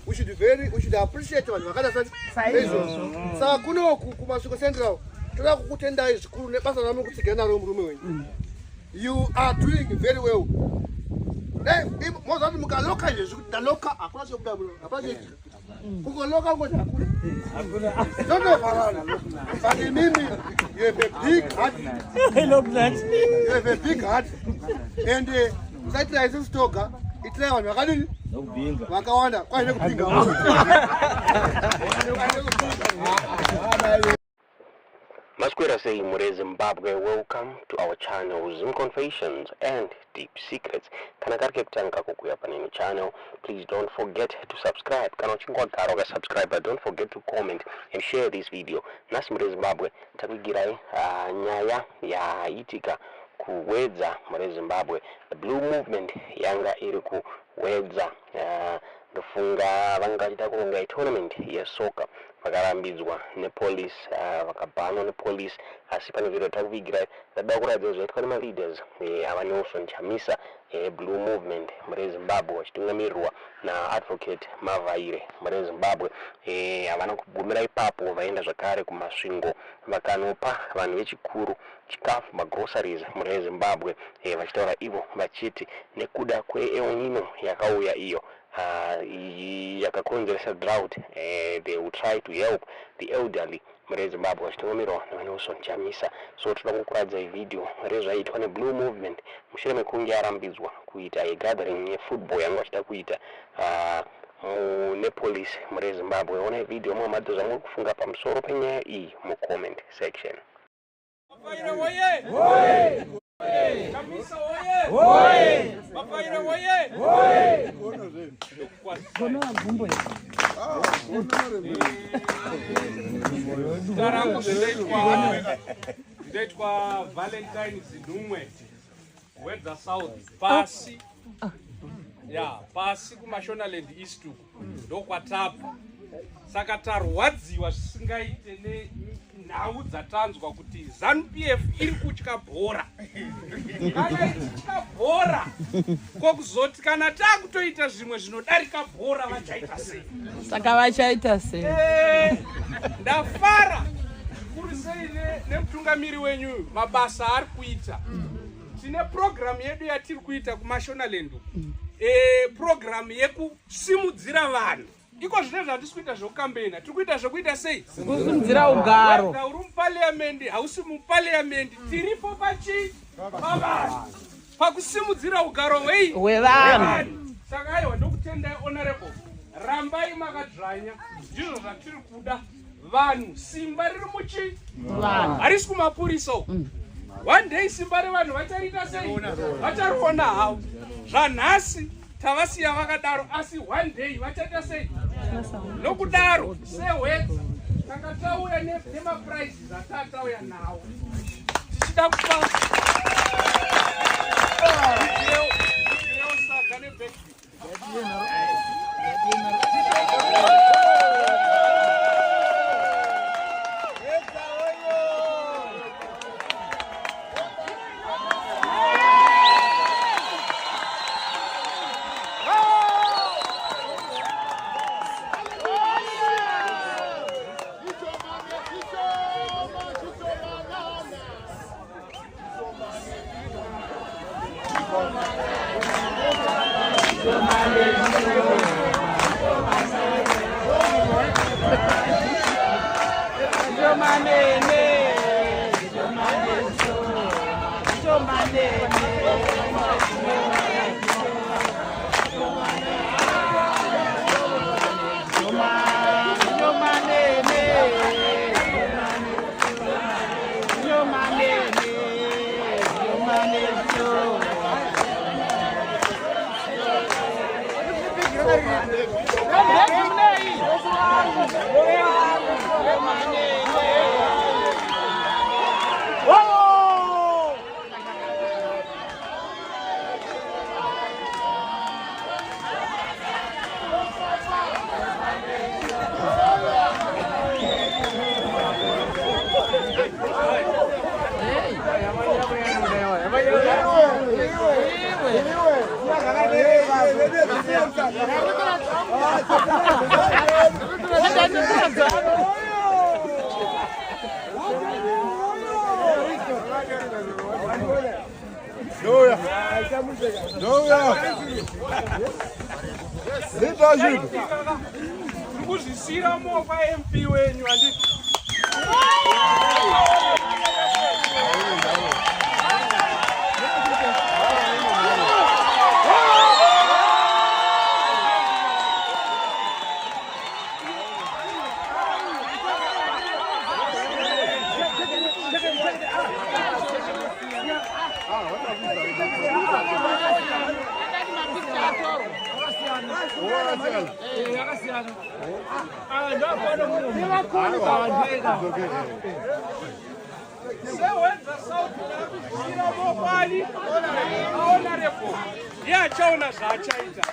we should appreciate vanhu vakadasani saizvozvo. Saka kunoku kumasviko central toda kukutendai zvikuru nebasa rami kutsigira naro murume wenyu. You are doing very well. Mozati mukaloka izvezvi kuti ndaloka hakuna chekuda muno hapana chekuda kukoloka ngozi hakuna ndonofarana. But imimi you have a big heart. I love that. You have a big heart. And usaitira isi stoka itira vanhu vakadini vakawanda kwaine kupinga. Masquera say Mure Zimbabwe, welcome to our channel Zim Confessions and Deep Secrets. Kanakarke kutanga kukuya panini channel. Please don't forget to subscribe. Kana uchingwa karoga subscribe, but don't forget to comment and share this video. Nasi Mure Zimbabwe takugirai nyaya ya itika kuwedza Mure Zimbabwe. The Blue Movement yanga iri kuwedza ndofunga vangachita kuronga tournament yesoka vakarambidzwa nepolice vakabhanwa nepolice asi pane zviro takuvigira zvada kuratidza zvaitwa nemaleaders ava Nelson Chamisa Blue Movement Mure Zimbabwe vachitungamirirwa naadvocate Mavaire Mure Zimbabwe havana kugumira ipapo vaenda zvakare kumasvingo vakanopa vanhu vechikuru chikafu magroceries Mure Zimbabwe vachitaura ivo vachiti nekuda kwe-El Nino yakauya iyo yakakonzeresa drought, they will try to help the elderly Mure Zimbabwe vachitungamirirwa naNelson Chamisa. So toda kukuradza video rezvaitwa neBlue Movement mushure mekunge arambidzwa kuita gathering yefootball yanga vachida kuita nepolice Mure Zimbabwe. Ona video mwamadho zvamuri kufunga pamusoro penyaya iyi mucomment section. Mavaire woye! Chamisa woye! Woye! Mavaire woye! Woye! Kono agumbo. Tarangu zitaitwa Valentine Zidumwe Wedza South pasi. Pasi kuMashonaland East ndokwatapfa. Saka tarwadziwa zvisingaite nhau dzatanzwa kuti ZANU-PF iri kutya bhora. Kana ichitya bhora kokuzoti kana takutoita zvimwe zvinodarika bhora vachaita sei? Saka vachaita sei? Ndafara zvikuru sei nemutungamiri wenyu mabasa ari kuita. Tine program yedu yatiri kuita kuMashonaland. Program yekusimudzira vanhu. Iko zvine zvatisi kuita zvokambena, tiri kuita zvokuita sei? Kusimudzira ugaro. Uri muparliamendi, hausi muparliamendi, tiripo pavanhu. Pakusimudzira ugaro hwevanhu. Saka aiwa ndokutendai honorable. Rambai makadzvanya. Ndizvo zvatiri kuda. Vanhu simba riri vanhu. Harisi kumapurisa. One day simba revanhu vachariita sei? Vachariona havo. Zvanhasi tavasiya vakadaro asi one day vachaita sei? Nokudaro sehwedza tanga tauya nemaprizes atatauya nawo tichida kupa saga nebekti. kuzvisira mova MP wenyu anditi sewenza sauti kuzvisira mopani aona repo yachaona zvaachaita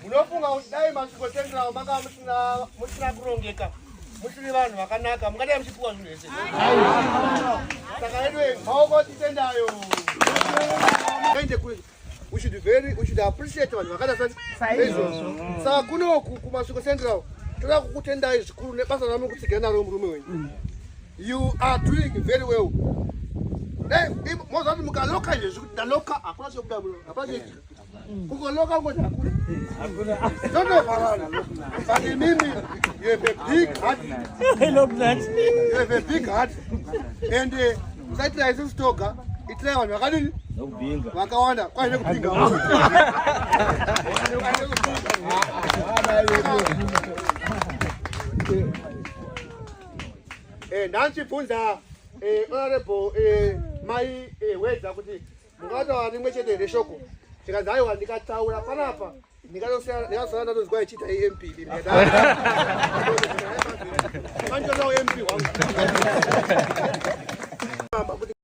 munofunga kuti dai masviko tenderawo manga musina kurongeka musiri vanhu vakanaka mungadai muchipuwa zvinhu zvese saka anyway maoko titendayo we should appreciate vanhu vakada saizvozvo saka kunoku kumasviko tenderawo toda kukutendai zvikuru nebasa rami kutsigira naro murume wenyu. You are doing very well. Mozati mukaloka nje zvikuti ndaloka hakuna chekuda muno hapana kukoloka ngoja hakuna don't know farana but mimi you have a big heart. I love that. You have a big heart and that is this toga itrai vanhu vakadini vakawanda kwaine kupinga ndanchibvunza honorable mai wedza kuti mungataura rimwe chete reshoko tikanzi aiwa ndikataura panapa ndikazosara ndatozwa ichita amp vanchodawo mp wangu